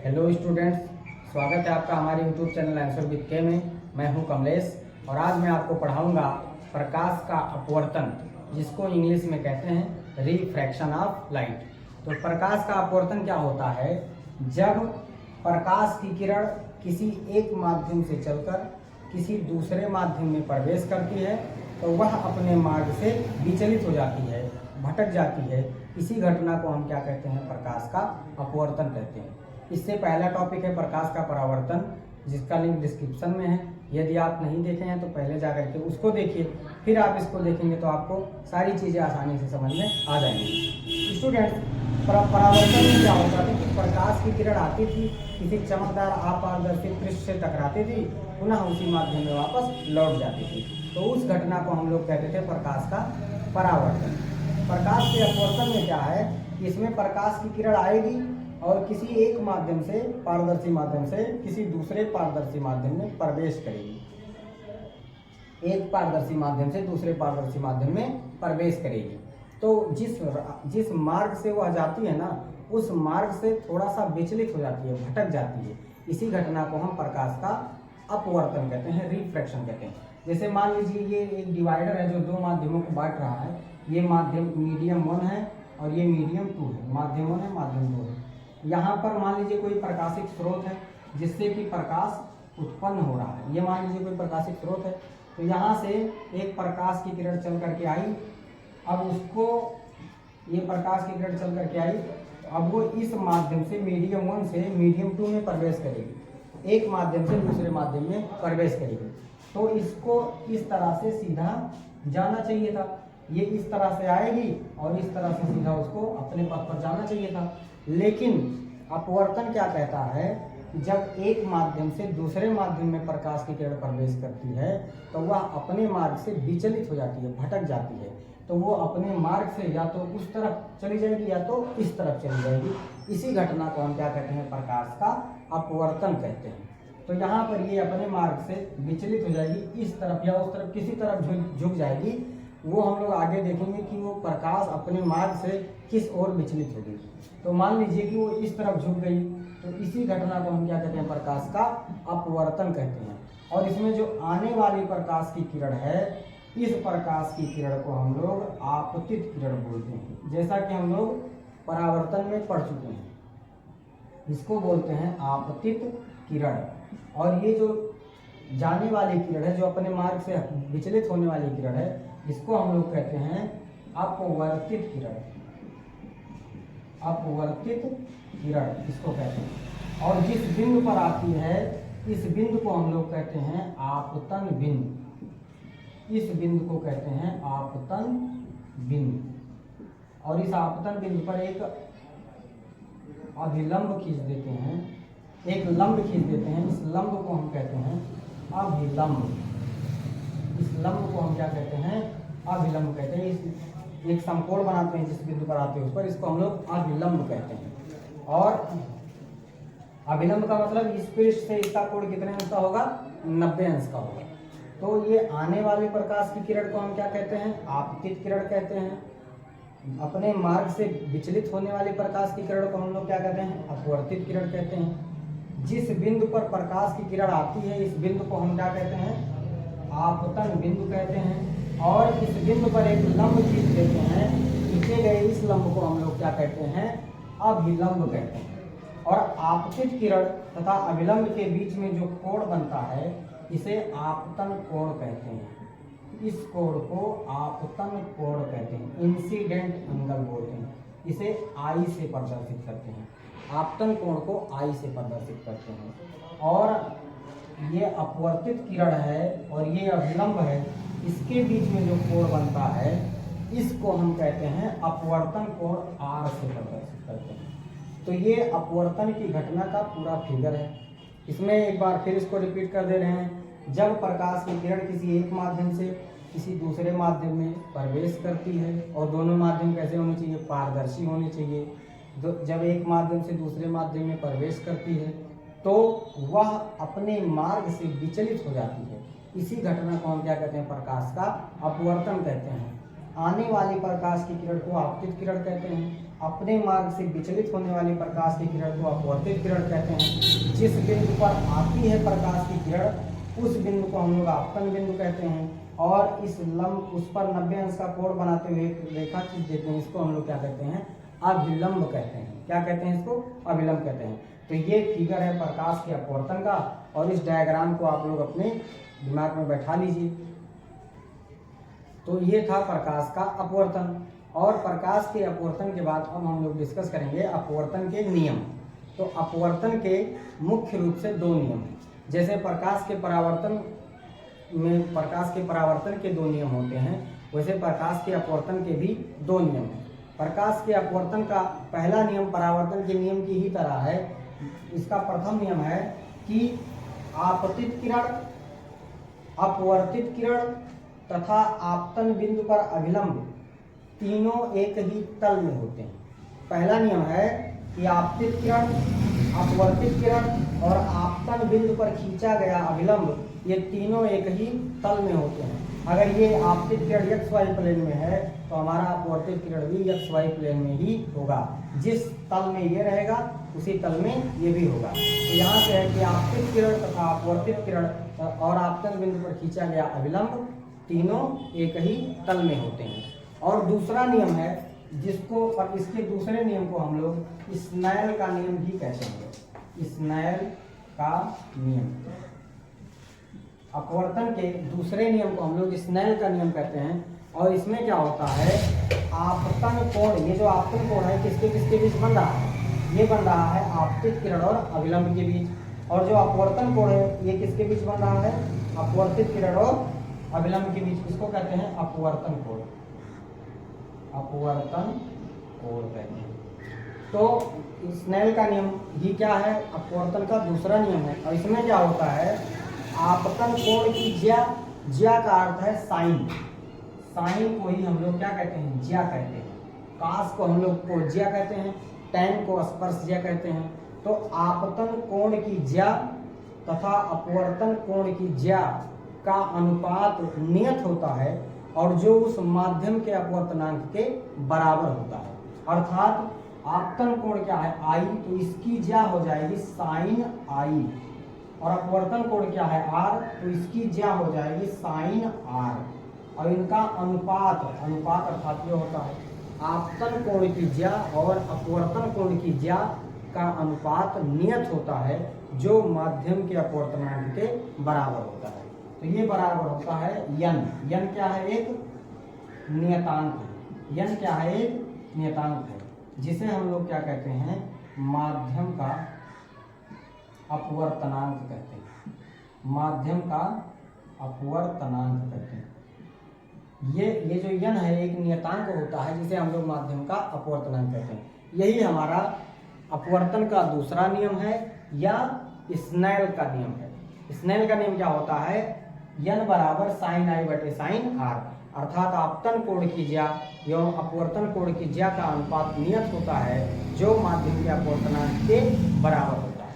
Hello students, स्वागत है आपका हमारे यूट्यूब चैनल आंसर विद के में। मैं हूं कमलेश और आज मैं आपको पढ़ाऊंगा प्रकाश का अपवर्तन, जिसको इंग्लिश में कहते हैं रिफ्रैक्शन ऑफ लाइट। तो प्रकाश का अपवर्तन क्या होता है? जब प्रकाश की किरण किसी एक माध्यम से चलकर किसी दूसरे माध्यम में प्रवेश करती है तो वह अपने मार्ग से विचलित हो जाती है, भटक जाती है। इसी घटना को हम क्या कहते हैं? प्रकाश का अपवर्तन कहते हैं। इससे पहला टॉपिक है प्रकाश का परावर्तन, जिसका लिंक डिस्क्रिप्शन में है। यदि आप नहीं देखे हैं तो पहले जाकर के उसको देखिए, फिर आप इसको देखेंगे तो आपको सारी चीज़ें आसानी से समझ में आ जाएंगी। स्टूडेंट्स, परावर्तन में क्या होता था कि प्रकाश की किरण आती थी, किसी चमकदार अपारदर्शी पृष्ठ से टकराती थी, पुनः उसी माध्यम में वापस लौट जाती थी। तो उस घटना को हम लोग कहते थे प्रकाश का परावर्तन। प्रकाश के अपवर्तन में क्या है? इसमें प्रकाश की किरण आएगी और किसी एक माध्यम से, पारदर्शी माध्यम से किसी दूसरे पारदर्शी माध्यम में प्रवेश करेगी। एक पारदर्शी माध्यम से दूसरे पारदर्शी माध्यम में प्रवेश करेगी। तो जिस मार्ग से वह जाती है ना, उस मार्ग से थोड़ा सा विचलित हो जाती है, भटक जाती है। इसी घटना को हम प्रकाश का अपवर्तन कहते हैं, रिफ्रैक्शन कहते हैं। जैसे मान लीजिए ये एक डिवाइडर है जो दो माध्यमों को बांट रहा है। ये माध्यम मीडियम 1 है और ये मीडियम 2 है। माध्यम 1 है, माध्यम 2 है। यहाँ पर मान लीजिए कोई प्रकाशिक स्रोत है जिससे कि प्रकाश उत्पन्न हो रहा है। ये मान लीजिए कोई प्रकाशिक स्रोत है, तो यहाँ से एक प्रकाश की किरण चल करके आई। अब उसको ये प्रकाश की किरण चल करके आई, अब वो इस माध्यम से मीडियम 1 से मीडियम 2 में प्रवेश करेगी, एक माध्यम से दूसरे माध्यम में प्रवेश करेगी। तो इसको इस तरह से सीधा जाना चाहिए था। ये इस तरह से आएगी और इस तरह से सीधा उसको अपने पथ पर जाना चाहिए था। लेकिन अपवर्तन क्या कहता है कि जब एक माध्यम से दूसरे माध्यम में प्रकाश की किरण प्रवेश करती है तो वह अपने मार्ग से विचलित हो जाती है, भटक जाती है। तो वो अपने मार्ग से या तो उस तरफ चली जाएगी या तो इस तरफ चली जाएगी। इसी घटना को हम क्या कहते हैं? प्रकाश का अपवर्तन कहते हैं। तो यहाँ पर ये अपने मार्ग से विचलित हो जाएगी, इस तरफ या उस तरफ, किसी तरफ झुक जाएगी। वो हम लोग आगे देखेंगे कि वो प्रकाश अपने मार्ग से किस ओर विचलित हो गई। तो मान लीजिए कि वो इस तरफ झुक गई, तो इसी घटना को हम क्या कहते हैं? प्रकाश का अपवर्तन कहते हैं। और इसमें जो आने वाली प्रकाश की किरण है, इस प्रकाश की किरण को हम लोग आपतित किरण बोलते हैं। जैसा कि हम लोग परावर्तन में पढ़ चुके हैं, इसको बोलते हैं आपतित किरण। और ये जो जाने वाली किरण है, जो अपने मार्ग से विचलित होने वाली किरण है, इसको हम लोग कहते हैं अपवर्तित किरण। अपवर्तित किरण इसको कहते हैं। और जिस बिंदु पर आती है, इस बिंदु को हम लोग कहते हैं आपतन बिंदु। इस बिंदु को कहते हैं आपतन बिंदु। और इस आपतन बिंदु पर एक अभिलंब खींच देते हैं, एक लंब खींच देते हैं। इस लंब को हम कहते हैं अभिलंब। इस लंब को हम क्या कहते हैं? अभिलंब कहते हैं। एक समकोण बनाते हैं जिस बिंदु पर आते हैं उस पर, इसको हम लोग अभिलंब कहते हैं। और अभिलंब का मतलब इस पृष्ठ से इसका कोण कितने अंश का होगा? 90 अंश का होगा। तो ये आने वाले प्रकाश की किरण को हम क्या कहते हैं? आपतित किरण कहते हैं। अपने मार्ग से विचलित होने वाली प्रकाश की किरण को हम लोग क्या कहते हैं? अपवर्तित किरण कहते हैं। जिस बिंदु पर प्रकाश की किरण आती है, इस बिंदु को हम क्या कहते हैं? आपतन बिंदु कहते हैं। और इस बिंदु पर एक लंब खींच देते हैं, खींचे गए इस लंब को हम लोग क्या कहते हैं? अभिलंब कहते हैं। और आपतित किरण तथा अभिलंब के बीच में जो कोण बनता है, इसे आपतन कोण कहते हैं। इस कोण को आपतन कोण कहते हैं, इंसिडेंट एंगल बोलते हैं। इसे आई से प्रदर्शित करते हैं, आपतन कोण को आई से प्रदर्शित करते हैं। और ये अपवर्तित किरण है और ये अभिलंब है, इसके बीच में जो कोण बनता है, इसको हम कहते हैं अपवर्तन कोण आर से प्रदर्शित करते हैं। तो ये अपवर्तन की घटना का पूरा फिगर है। इसमें एक बार फिर इसको रिपीट कर दे रहे हैं। जब प्रकाश की किरण किसी एक माध्यम से किसी दूसरे माध्यम में प्रवेश करती है, और दोनों माध्यम कैसे होने चाहिए? पारदर्शी होने चाहिए। जब एक माध्यम से दूसरे माध्यम में प्रवेश करती है तो वह अपने मार्ग से विचलित हो जाती है। इसी घटना को हम क्या कहते हैं? प्रकाश का अपवर्तन कहते हैं। आने वाली प्रकाश की किरण को आपतित किरण कहते हैं अपने मार्ग से विचलित होने वाली प्रकाश की किरण को अपवर्तित किरण कहते हैं। जिस बिंदु पर आती है प्रकाश की किरण उस बिंदु को हम लोग आपतन बिंदु कहते हैं, और इस लंब उस पर 90 अंश का कोण बनाते हुए एक रेखा खींच देते हैं, इसको हम लोग क्या कहते हैं, अभिलंब कहते हैं। क्या कहते हैं इसको, अभिलंब कहते हैं। तो ये फिगर है प्रकाश के अपवर्तन का, और इस डायग्राम को आप लोग अपने दिमाग में बैठा लीजिए। तो ये था प्रकाश का अपवर्तन। और प्रकाश के अपवर्तन के बाद अब हम लोग डिस्कस करेंगे अपवर्तन के नियम। तो अपवर्तन के मुख्य रूप से दो नियम हैं। जैसे प्रकाश के परावर्तन के दो नियम होते हैं, वैसे प्रकाश के अपवर्तन के भी दो नियम हैं। प्रकाश के अपवर्तन का पहला नियम परावर्तन के नियम की ही तरह है। इसका प्रथम नियम है कि आपतित किरण, अपवर्तित किरण तथा आपतन बिंदु पर अभिलंब तीनों एक ही तल में होते हैं। पहला नियम है कि आपतित किरण, अपवर्तित किरण और आपतन बिंदु पर खींचा गया अभिलंब ये तीनों एक ही तल में होते हैं। अगर ये आपतित किरण XY प्लेन में है तो हमारा अपवर्तित किरण भी XY प्लेन में ही होगा। जिस तल में ये रहेगा उसी तल में ये भी होगा। तो यहाँ से है कि आपतित किरण तथा अपवर्तित किरण और आपतन बिंदु पर खींचा गया अभिलंब तीनों एक ही तल में होते हैं। और दूसरा नियम है जिसको, और इसके दूसरे नियम को हम लोग स्नेल का नियम भी कहते हैं। स्नेल का नियम, अपवर्तन के दूसरे नियम को हम लोग स्नेल का नियम कहते हैं। और इसमें क्या होता है, आपतन कोण, ये जो आपतन कोण है किसके किसके बीच बन रहा है, ये बन रहा है आपतित किरण और अभिलंब के बीच। और जो अपवर्तन कोण है ये किसके बीच बन रहा है, अपवर्तित किरण और अभिलंब के बीच। इसको कहते हैं अपवर्तन कोण, अपवर्तन कोण कहते हैं। तो स्नेल का नियम ही क्या है, अपवर्तन का दूसरा नियम है। और इसमें क्या होता है, आपतन कोण की ज्या का अर्थ है साइन, साइन को ही हम लोग क्या कहते हैं, ज्या कहते हैं। काश को हम लोग को ज्या कहते हैं, टैन को स्पर्श ज्या कहते हैं। तो आपतन कोण की ज्या तथा अपवर्तन कोण की ज्या का अनुपात नियत होता है और जो उस माध्यम के अपवर्तनांक के बराबर होता है। अर्थात आपतन कोण क्या है I, तो इसकी ज्या हो जाएगी साइन I, और अपवर्तन कोण क्या है R, तो इसकी ज्या हो जाएगी साइन R। और इनका अनुपात अर्थात ये होता है आपतन कोण की ज्या और अपवर्तन कोण की ज्या का अनुपात नियत होता है जो माध्यम के अपवर्तनांक के बराबर होता है। तो ये बराबर होता है यन। यन क्या है, एक नियतांक है। यन क्या है, एक नियतांक है, जिसे हम लोग क्या कहते हैं, माध्यम का अपवर्तनांक कहते हैं। माध्यम का अपवर्तनांक कहते हैं। ये जो यन है एक नियतांक होता है जिसे हम लोग माध्यम का अपवर्तनांक कहते हैं। यही हमारा अपवर्तन का दूसरा नियम है या स्नेल का नियम है। स्नेल का नियम क्या होता है, यन बराबर साइन I बटे साइन R, अर्थात आपतन कोण की ज्या एवं अपवर्तन कोण की ज्या का अनुपात नियत होता है जो माध्यम के अपवर्तनांक के बराबर होता है।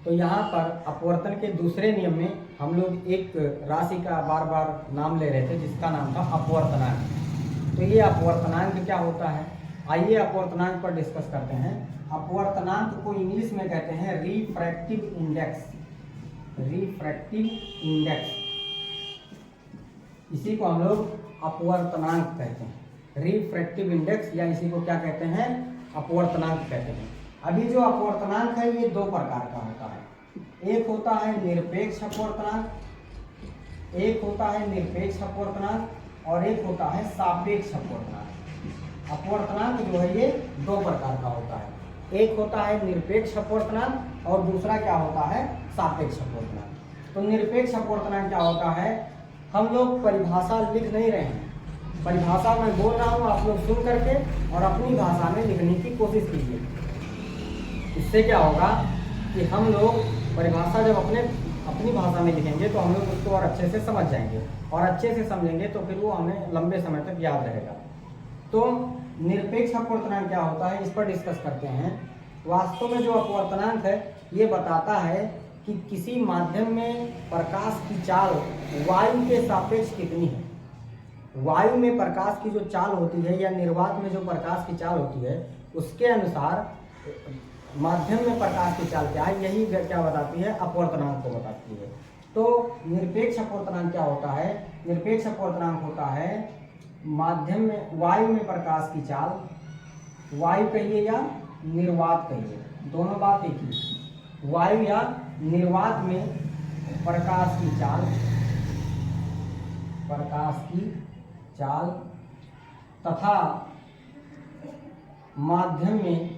तो यहाँ पर अपवर्तन के दूसरे नियम में हम लोग एक राशि का बार बार नाम ले रहे थे जिसका नाम था अपवर्तनांक। तो ये अपवर्तनांक क्या होता है, आइए अपवर्तनांक पर डिस्कस करते हैं। अपवर्तनांक को इंग्लिश में कहते हैं रिफ्रैक्टिव इंडेक्स। रिफ्रैक्टिव इंडेक्स, इसी को हम लोग अपवर्तनांक कहते हैं। रिफ्रैक्टिव इंडेक्स या इसी को क्या कहते हैं, अपवर्तनांक कहते हैं। अभी जो अपवर्तनांक है ये दो प्रकार का होता है। एक होता है निरपेक्ष अपवर्तनांक, एक होता है निरपेक्ष अपवर्तनांक और एक होता है सापेक्ष अपवर्तनांक। अपवर्तनांक जो है ये दो प्रकार का होता है, एक होता है निरपेक्ष अपवर्तनांक और दूसरा क्या होता है, सापेक्ष अपवर्तनांक। तो निरपेक्ष अपवर्तनांक क्या होता है, हम लोग परिभाषा लिख नहीं रहे हैं, परिभाषा मैं बोल रहा हूँ, आप लोग सुन करके और अपनी भाषा में लिखने की कोशिश कीजिए। इससे क्या होगा कि हम लोग परिभाषा जब अपनी भाषा में लिखेंगे तो हम लोग उसको और अच्छे से समझ जाएंगे, और अच्छे से समझेंगे तो फिर वो हमें लंबे समय तक याद रहेगा। तो निरपेक्ष अपवर्तनांक क्या होता है, इस पर डिस्कस करते हैं। वास्तव में जो अपवर्तनांक है ये बताता है कि किसी माध्यम में प्रकाश की चाल वायु के सापेक्ष कितनी है। वायु में प्रकाश की जो चाल होती है या निर्वात में जो प्रकाश की चाल होती है उसके अनुसार माध्यम में प्रकाश की चाल क्या है, यही क्या बताती है, अपवर्तनांक को बताती है। तो निरपेक्ष अपवर्तनांक क्या होता है? निरपेक्ष अपवर्तनांक होता है माध्यम में वायु में प्रकाश की चाल, वायु कहिए या निर्वात कहिए, दोनों बात एक ही, वायु या निर्वात में प्रकाश की चाल तथा माध्यम में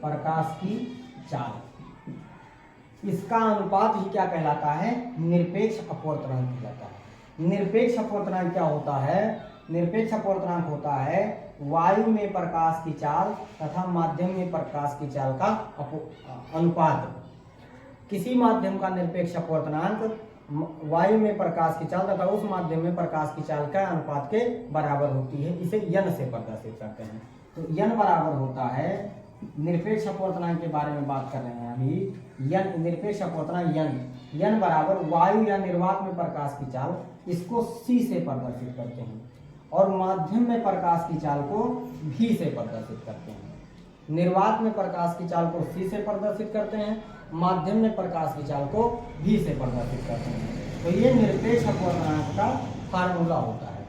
प्रकाश की चाल, इसका अनुपात ही क्या कहलाता है? निरपेक्ष अपवर्तनांक कहलाता है। निरपेक्ष अपवर्तनांक क्या होता है? निरपेक्ष अपवर्तनांक होता है वायु में प्रकाश की चाल तथा माध्यम में प्रकाश की चाल का अनुपात। किसी माध्यम का निरपेक्ष अपवर्तनांक वायु में प्रकाश की चाल तथा उस माध्यम में प्रकाश की चाल का अनुपात के बराबर होती है। इसे यन से प्रदर्शित करते हैं। तो यन बराबर होता है, निरपेक्ष अपवर्तनांक के बारे में बात कर रहे हैं अभी। यन निरपेक्ष अपवर्तनांक यन बराबर वायु या निर्वात में प्रकाश की चाल, इसको सी से प्रदर्शित करते हैं और माध्यम में प्रकाश की चाल को भी से प्रदर्शित करते हैं। निर्वात में प्रकाश की चाल को सी से प्रदर्शित करते हैं, माध्यम में प्रकाश की चाल को भी से प्रदर्शित करते हैं। तो ये निरपेक्ष अपवर्तनांक का फार्मूला होता है।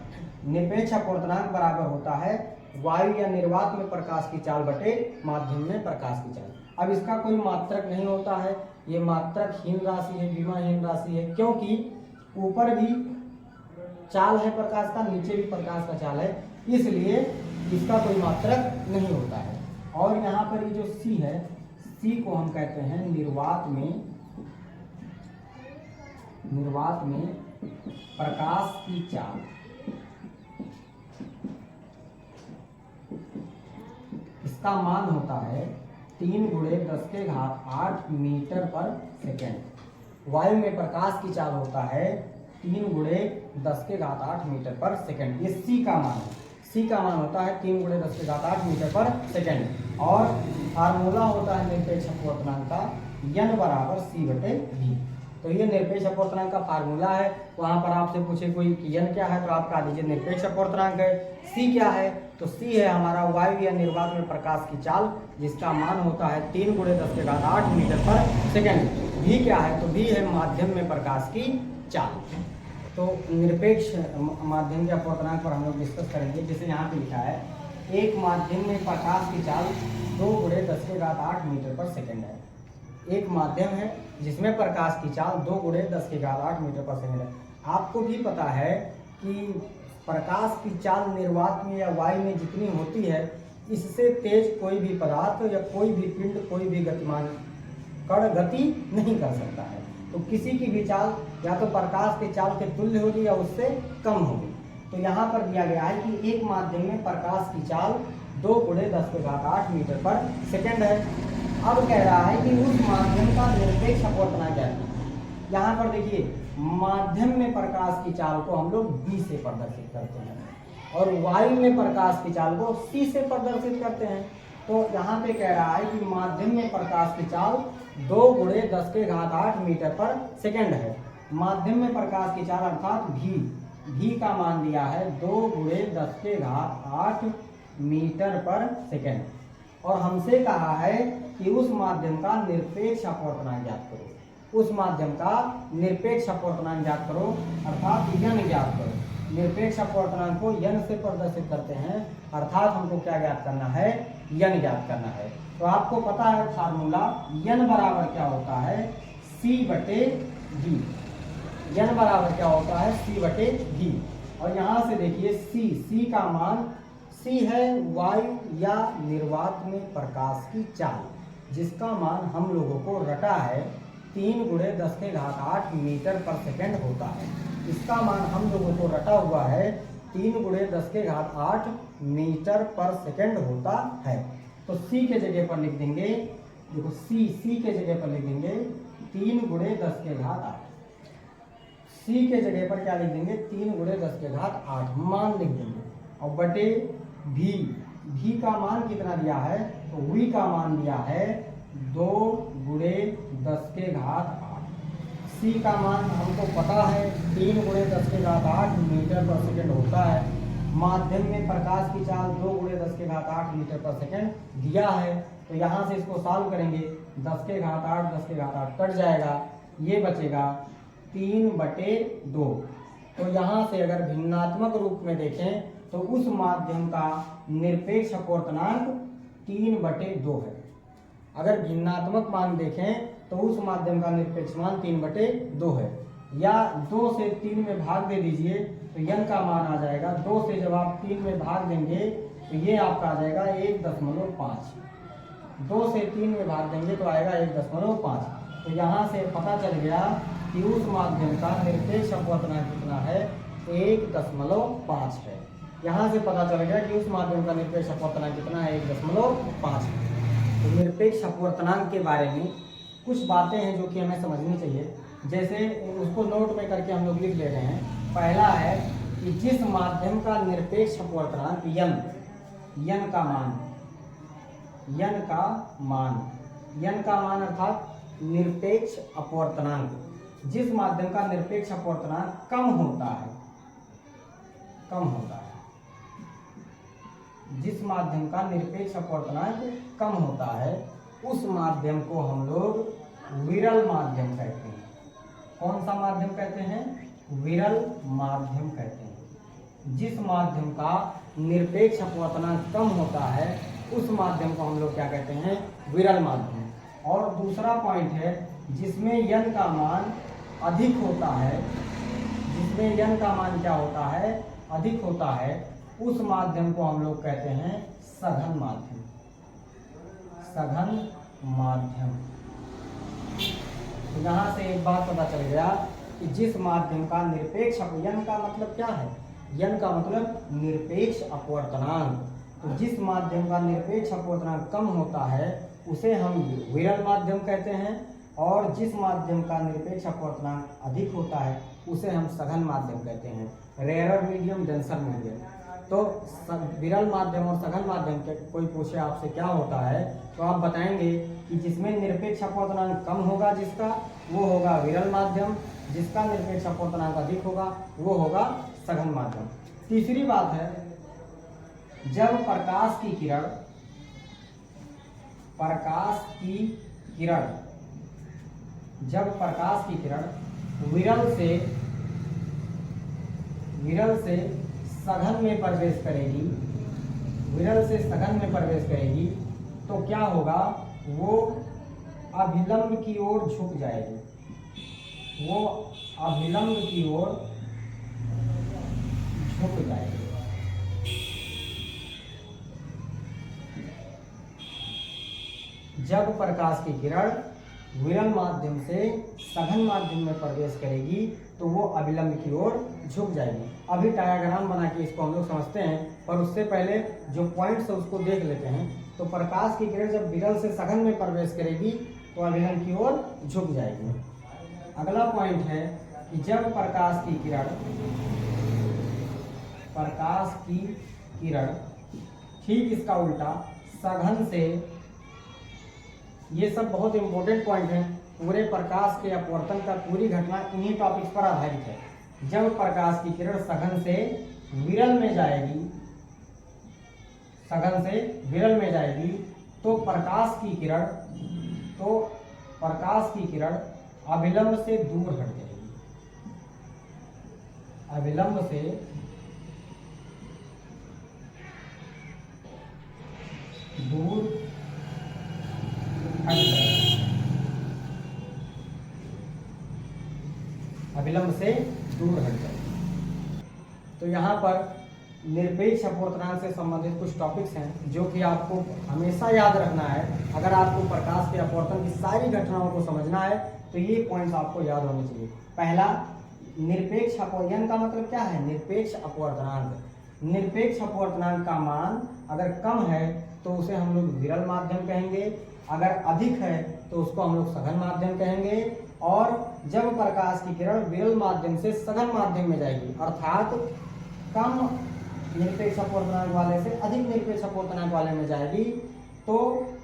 निरपेक्ष अपवर्तनांक बराबर होता है वायु या निर्वात में प्रकाश की चाल बटे माध्यम में प्रकाश की चाल। अब इसका कोई मात्रक नहीं होता है, ये मात्रकहीन राशि है, विमाहीन राशि है, क्योंकि ऊपर भी चाल है प्रकाश का, नीचे भी प्रकाश का चाल है, इसलिए इसका कोई मात्रक नहीं होता है। और यहाँ पर ये जो सी है, सी को हम कहते हैं निर्वात में प्रकाश की चाल। इसका मान होता है 3 × 10⁸ मीटर पर सेकेंड। वायु में प्रकाश की चाल होता है 3 × 10⁸ मीटर पर सेकेंड। ये सी का मान है। सी का मान होता है 3 × 10⁸ मीटर पर सेकेंड। और फार्मूला होता है निरपेक्ष अपवर्तनांक का यन बराबर सी बटे भी। तो ये निरपेक्ष अपवर्तनांक का फार्मूला है। वहां पर आपसे पूछे कोई कि यन क्या है तो आप कह दीजिए निरपेक्ष अपवर्तनांक है। सी क्या है? तो सी है हमारा वायु या निर्वात में प्रकाश की चाल, जिसका मान होता है 3 × 10⁸ मीटर पर सेकेंड। भी क्या है? तो भी है माध्यम में प्रकाश की चाल। तो निरपेक्ष माध्यम के अपवर्तनांक पर हम लोग डिस्कस करेंगे। जैसे यहाँ पे लिखा है एक माध्यम में प्रकाश की चाल 2 × 10⁸ मीटर पर सेकेंड है। एक माध्यम है जिसमें प्रकाश की चाल 2 × 10⁸ मीटर पर सेकेंड है। आपको भी पता है कि प्रकाश की चाल निर्वात में या वायु में जितनी होती है, इससे तेज कोई भी पदार्थ या कोई भी पिंड, कोई भी गतिमान कण गति नहीं कर सकता है। तो किसी की भी चाल या तो प्रकाश की चाल के तुल्य होगी या उससे कम होगी। तो यहाँ पर दिया गया है कि एक माध्यम में प्रकाश की चाल 2 × 10⁸ मीटर पर सेकेंड है। अब कह रहा है कि उस माध्यम का निरपेक्ष अपवर्तनांक क्या है। यहाँ पर देखिए माध्यम में प्रकाश की चाल को हम लोग बी से प्रदर्शित करते हैं और वायु में प्रकाश की चाल को सी से प्रदर्शित करते हैं। तो यहाँ पे कह रहा है कि माध्यम में प्रकाश की चाल 2 × 10⁸ मीटर पर सेकेंड है। माध्यम में प्रकाश की चाल अर्थात भी का मान दिया है 2 × 10⁸ मीटर पर सेकेंड। और हमसे कहा है कि उस माध्यम का निरपेक्ष अपवर्तनांक ज्ञात करो। उस माध्यम का निरपेक्ष अपवर्तनांक ज्ञात करो अर्थात यन ज्ञात करो। निरपेक्ष अपवर्तनांक को यन से प्रदर्शित करते हैं, अर्थात हमको क्या ज्ञात करना है? यन ज्ञात करना है। तो आपको पता है फार्मूला यन बराबर क्या होता है? सी बटे भी। यन बराबर क्या होता है? सी बटे भी। और यहाँ से देखिए सी का मान, सी है वायु या निर्वात में प्रकाश की चाल, जिसका मान हम लोगों को रटा है 3 × 10⁸ मीटर पर सेकेंड होता है। इसका मान हम लोगों को रटा हुआ है 3 × 10⁸ मीटर पर सेकेंड होता है। तो सी के जगह पर लिख देंगे, देखो सी के जगह पर लिख देंगे 3 × 10⁸। सी के जगह पर क्या लिख देंगे? 3 × 10⁸ मान लिख देंगे और बटे भी का मान कितना दिया है? तो वी का मान दिया है 2 × 10⁸। सी का मान हमको पता है 3 × 10⁸ मीटर पर सेकेंड होता है। माध्यम में प्रकाश की चाल 2 × 10⁸ मीटर पर सेकेंड दिया है। तो यहाँ से इसको सॉल्व करेंगे, 10⁸ कट जाएगा, ये बचेगा 3/2। तो यहाँ से अगर भिन्नात्मक रूप में देखें तो उस माध्यम का निरपेक्ष अपवर्तनांक 3/2 है। अगर भिन्नात्मक मान देखें तो उस माध्यम का निरपेक्ष मान 3/2 है। या 2 से 3 में भाग दे दीजिए तो n का मान आ जाएगा, 2 से जब आप 3 में भाग देंगे तो ये आपका आ जाएगा 1.5। 2 से 3 में भाग देंगे तो आएगा 1.5। तो यहाँ से पता चल गया कि उस माध्यम का निरपेक्ष अपवर्तनांक कितना है, 1.5 है। यहाँ से पता चल गया कि उस माध्यम का निरपेक्ष अपवर्तनांक कितना है, 1.5 है। तो निरपेक्ष अपवर्तनांक के बारे में कुछ बातें हैं जो कि हमें समझनी चाहिए। जैसे उसको नोट में करके हम लोग लिख ले रहे हैं। पहला है कि जिस माध्यम का निरपेक्ष अपवर्तनांक n का मान अर्थात निरपेक्ष अपवर्तनांक, जिस माध्यम का निरपेक्ष अपवर्तनांक कम होता है, जिस माध्यम का निरपेक्ष अपवर्तनांक कम होता है उस माध्यम को हम लोग विरल माध्यम कहते हैं। कौन सा माध्यम कहते हैं? विरल माध्यम कहते हैं। जिस माध्यम का निरपेक्ष अपवर्तनांक कम होता है उस माध्यम को हम लोग क्या कहते हैं? विरल माध्यम। और दूसरा पॉइंट है जिसमें n का मान अधिक होता है, जिसमें n का मान क्या होता है? अधिक होता है, उस माध्यम को हम लोग कहते हैं सघन माध्यम। सघन माध्यम। तो यहाँ से एक बात पता चल गया कि जिस माध्यम का निरपेक्ष n का मतलब क्या है? n का मतलब निरपेक्ष अपवर्तनांक। तो जिस माध्यम का निरपेक्ष अपवर्तनांक कम होता है उसे हम विरल माध्यम कहते हैं, और जिस माध्यम का निरपेक्ष अपवर्तनांक अधिक होता है उसे हम सघन माध्यम कहते हैं, रेयरर मीडियम, डेंसर मीडियम। तो विरल माध्यम और सघन माध्यम के कोई पूछे आपसे क्या होता है तो आप बताएंगे कि जिसमें निरपेक्ष अपवर्तनांक कम होगा जिसका, वो होगा विरल माध्यम, जिसका निरपेक्ष अपवर्तनांक अधिक होगा वो होगा सघन माध्यम। तीसरी बात है, जब प्रकाश की किरण विरल से सघन में प्रवेश करेगी, तो क्या होगा? वो अभिलंब की ओर झुक जाएगी, जब प्रकाश की किरण विरल माध्यम से सघन माध्यम में प्रवेश करेगी तो वो अभिलंब की ओर झुक जाएगी। अभी डायग्राम बना के इसको हम लोग समझते हैं, पर उससे पहले जो पॉइंट्स है उसको देख लेते हैं। तो प्रकाश की किरण जब विरल से सघन में प्रवेश करेगी तो अभिलंब की ओर झुक जाएगी। अगला पॉइंट है कि जब प्रकाश की किरण ठीक इसका उल्टा सघन से, ये सब बहुत इंपॉर्टेंट पॉइंट है। पूरे प्रकाश के अपवर्तन का पूरी घटना इन्हीं टॉपिक्स पर आधारित है। जब प्रकाश की किरण सघन से विरल में जाएगी तो प्रकाश की किरण अभिलंब से दूर हट जाएगी, अभिलंब से दूर हट जाएगी, अभिलंब से दूर हट जाएगी। तो यहाँ पर निरपेक्ष अपवर्तनांक से संबंधित कुछ टॉपिक्स हैं जो कि आपको हमेशा याद रखना है। अगर आपको प्रकाश के अपवर्तन की सारी घटनाओं को समझना है तो ये पॉइंट्स आपको याद होने चाहिए। पहला, निरपेक्ष अपवर्तन का मतलब क्या है? निरपेक्ष अपवर्तनांक। निरपेक्ष अपवर्तनांक का मान अगर कम है तो उसे हम लोग विरल माध्यम कहेंगे, अगर अधिक है तो उसको हम लोग सघन माध्यम कहेंगे। और जब प्रकाश की किरण विरल माध्यम से सघन माध्यम में जाएगी, अर्थात कम निरपेक्ष अपवर्तनांक वाले से अधिक निरपेक्ष अपवर्तनांक वाले में जाएगी, तो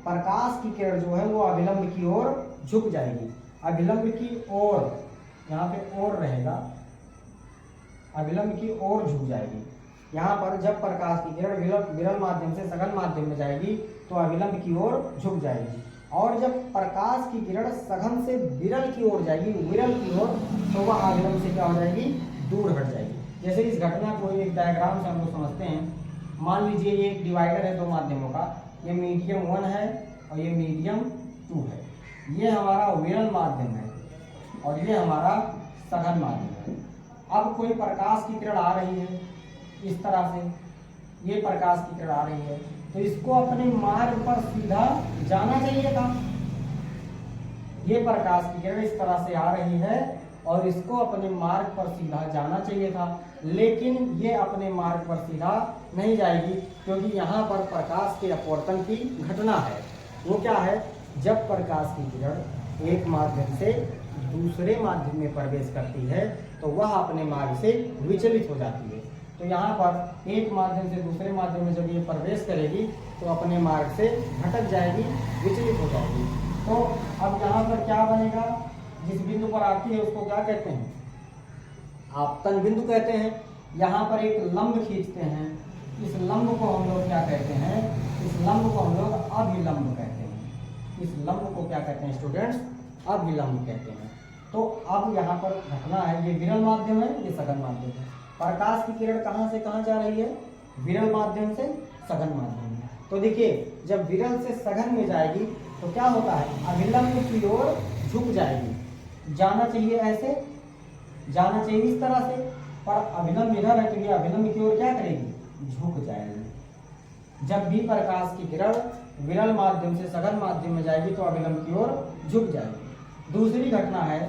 प्रकाश की किरण जो है वो अभिलंब की ओर झुक जाएगी। अभिलंब की ओर यहाँ पे और रहेगा, अविलंब की ओर झुक जाएगी। यहाँ पर जब प्रकाश की किरण विरल माध्यम से सघन माध्यम में जाएगी तो अविलंब की ओर झुक जाएगी, और जब प्रकाश की किरण सघन से विरल की ओर जाएगी, विरल की ओर, तो वह अविलंब से क्या हो जाएगी, दूर हट जाएगी। जैसे इस घटना को एक डायग्राम से हम लोग समझते हैं। मान लीजिए ये एक डिवाइडर है दो माध्यमों का, ये मीडियम 1 है और ये मीडियम 2 है। ये हमारा विरल माध्यम है और ये हमारा सघन माध्यम है। अब कोई प्रकाश की किरण आ रही है इस तरह से, ये प्रकाश की किरण आ रही है, तो इसको अपने मार्ग पर सीधा जाना चाहिए था। ये प्रकाश की किरण इस तरह से आ रही है और इसको अपने मार्ग पर सीधा जाना चाहिए था, लेकिन ये अपने मार्ग पर सीधा नहीं जाएगी, क्योंकि यहाँ पर प्रकाश के अपवर्तन की घटना है। वो क्या है, जब प्रकाश की किरण एक माध्यम से दूसरे माध्यम में प्रवेश करती है तो वह अपने मार्ग से विचलित हो जाती है। तो यहाँ पर एक माध्यम से दूसरे माध्यम में जब ये प्रवेश करेगी तो अपने मार्ग से भटक जाएगी, विचलित हो जाएगी। तो अब यहाँ पर क्या बनेगा, जिस बिंदु पर आती है उसको क्या कहते हैं, आपतन बिंदु कहते हैं। यहाँ पर एक लंब खींचते हैं, इस लंब को हम लोग क्या कहते हैं, इस लंब को हम लोग अभिलंब कहते हैं। इस लंब को क्या कहते हैं स्टूडेंट्स, अभिलंब कहते हैं। तो अब यहाँ पर घटना है, ये विरल माध्यम है, ये सघन माध्यम है। प्रकाश की किरण कहाँ से कहाँ जा रही है, विरल माध्यम से सघन माध्यम में। तो देखिए जब विरल से सघन में जाएगी तो क्या होता है, अभिलंब की ओर झुक जाएगी। जाना चाहिए ऐसे, जाना चाहिए इस तरह से, पर अभिलंब इधर है तो ये अभिलंब की ओर क्या करेगी, झुक जाएगी। जब भी प्रकाश की किरण विरल माध्यम से सघन माध्यम में जाएगी तो अभिलंब की ओर झुक जाएगी। दूसरी घटना है,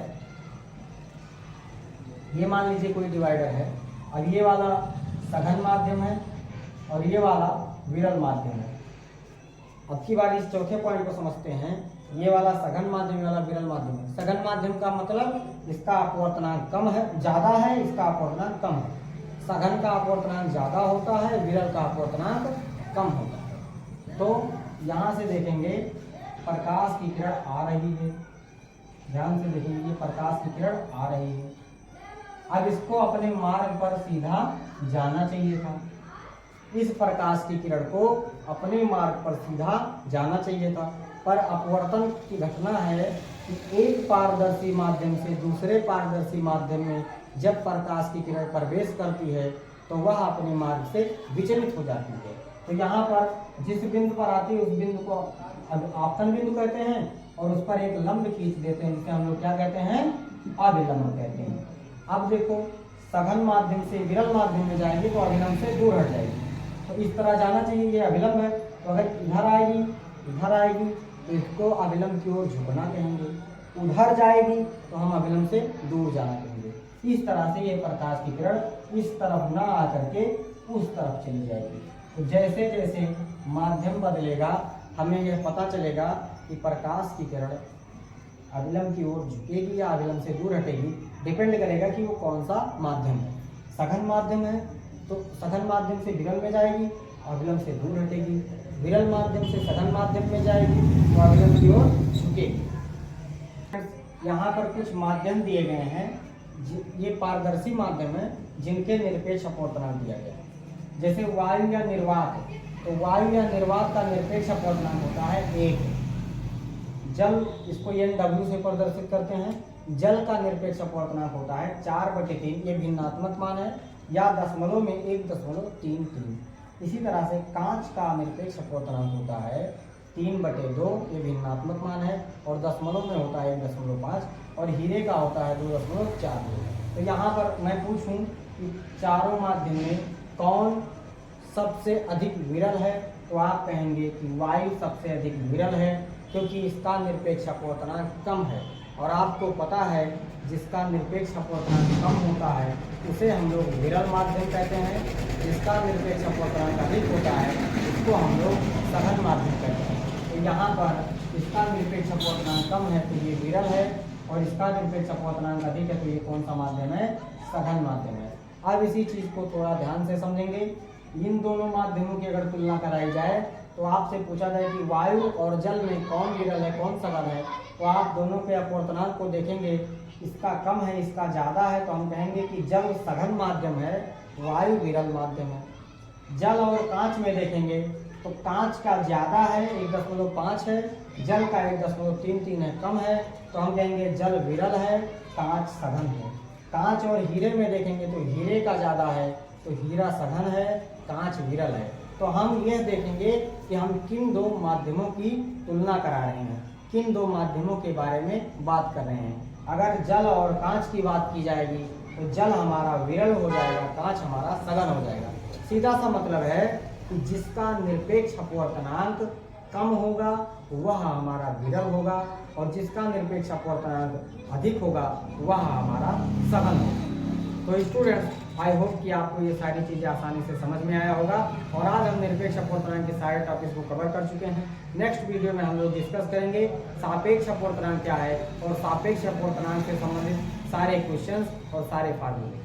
ये मान लीजिए कोई डिवाइडर है, अब ये वाला सघन माध्यम है और ये वाला विरल माध्यम है। अब की बार इस चौथे पॉइंट को समझते हैं। ये वाला सघन माध्यम, वाला विरल माध्यम है। सघन माध्यम का मतलब इसका अपवर्तनांक कम है, ज्यादा है, इसका अपवर्तनांक कम है। सघन का अपवर्तनांक ज्यादा होता है, विरल का अपवर्तनांक कम होता है। तो यहाँ से देखेंगे प्रकाश की किरण आ रही है, ध्यान से देखेंगे, प्रकाश की किरण आ रही है। अब इसको अपने मार्ग पर सीधा जाना चाहिए था। इस प्रकाश की किरण को अपने मार्ग पर सीधा जाना चाहिए था, पर अपवर्तन की घटना है कि एक पारदर्शी माध्यम से दूसरे पारदर्शी माध्यम में जब प्रकाश की किरण प्रवेश करती है तो वह अपने मार्ग से विचलित हो जाती है। तो यहाँ पर जिस बिंदु पर आती है उस बिंदु को आपतन बिंदु कहते हैं और उस पर एक लंब खींच देते हैं, जिसे हम लोग क्या कहते हैं, अभिलंब कहते हैं। अब देखो सघन माध्यम से विरल माध्यम में जाएगी तो अभिलंब से दूर हट जाएगी, तो इस तरह जाना चाहिए, ये अभिलंब है। तो अगर इधर आएगी तो इसको अभिलंब की ओर झुकना कहेंगे, उधर जाएगी तो हम अभिलंब से दूर जाना कहेंगे। इस तरह से ये प्रकाश की किरण इस तरफ ना आकर के उस तरफ चली जाएगी। तो जैसे जैसे माध्यम बदलेगा हमें यह पता चलेगा कि प्रकाश की किरण अभिलंब की ओर झुकेगी या अभिलंब से दूर हटेगी, डिपेंड करेगा कि वो कौन सा माध्यम है। सघन माध्यम है तो सघन माध्यम से विरल में जाएगी, अभिलंब से दूर हटेगी। विरल माध्यम से सघन माध्यम में जाएगी तो अभिलंब की ओर झुकेगी। यहाँ पर कुछ माध्यम दिए गए हैं, ये पारदर्शी माध्यम है जिनके निरपेक्ष अपवर्तनांक दिया गया है। जैसे वायु या निर्वात, तो वायु या निर्वात का निरपेक्ष अपवर्तनांक होता है 1। जल, इसको NW से प्रदर्शित करते हैं। जल का निरपेक्ष अपवर्तनांक होता है 4/3, ये भिन्नात्मक मान है, या दशमलव में 1.33। इसी तरह से कांच का निरपेक्ष अपवर्तनांक होता है 3/2, ये भिन्नात्मक मान है, और दशमलव में होता है 1.5, और हीरे का होता है 2.42। तो यहाँ पर मैं पूछूं कि चारों माध्यम में कौन सबसे अधिक विरल है, तो आप कहेंगे कि वायु सबसे अधिक विरल है, क्योंकि इसका निरपेक्ष अपवर्तनांक कम है। और आपको पता है जिसका निरपेक्ष अपवर्तनांक कम होता है उसे हम लोग विरल माध्यम कहते हैं, जिसका निरपेक्ष अपवर्तनांक अधिक होता है उसको हम लोग सघन माध्यम कहते हैं। तो यहाँ पर इसका निरपेक्ष अपवर्तनांक कम है तो ये विरल है, और इसका निरपेक्ष अपवर्तनांक अधिक है तो ये कौन सा माध्यम है, सघन माध्यम है। अब इसी चीज़ को थोड़ा ध्यान से समझेंगे। इन दोनों माध्यमों की अगर तुलना कराई जाए तो आपसे पूछा जाए कि वायु और जल में कौन विरल है कौन सघन है, तो आप दोनों के अपवर्तनांक को देखेंगे इसका कम है, इसका ज़्यादा है, तो हम कहेंगे कि जल सघन माध्यम है, वायु विरल माध्यम है। जल और कांच में देखेंगे तो कांच का ज़्यादा है 1.5 है, जल का 1.33 है, कम है, तो हम कहेंगे जल विरल है, कांच सघन है। कांच और हीरे में देखेंगे तो हीरे का ज़्यादा है तो हीरा सघन है, कांच विरल है। तो हम यह देखेंगे कि हम किन दो माध्यमों की तुलना करा रहे हैं, किन दो माध्यमों के बारे में बात कर रहे हैं। अगर जल और कांच की बात की जाएगी तो जल हमारा विरल हो जाएगा, कांच हमारा सघन हो जाएगा। सीधा सा मतलब है कि जिसका निरपेक्ष अपवर्तनांक कम होगा वह हमारा विरल होगा, और जिसका निरपेक्ष अपवर्तनांक अधिक होगा वह हमारा सघन होगा। तो स्टूडेंट्स, आई होप कि आपको ये सारी चीज़ें आसानी से समझ में आया होगा, और आज हम निरपेक्ष अपवर्तनांक के सारे टॉपिक्स को कवर कर चुके हैं। नेक्स्ट वीडियो में हम लोग डिस्कस करेंगे सापेक्ष अपवर्तनांक क्या है, और सापेक्ष अपवर्तनांक से संबंधित सारे क्वेश्चंस और सारे फार्मूले।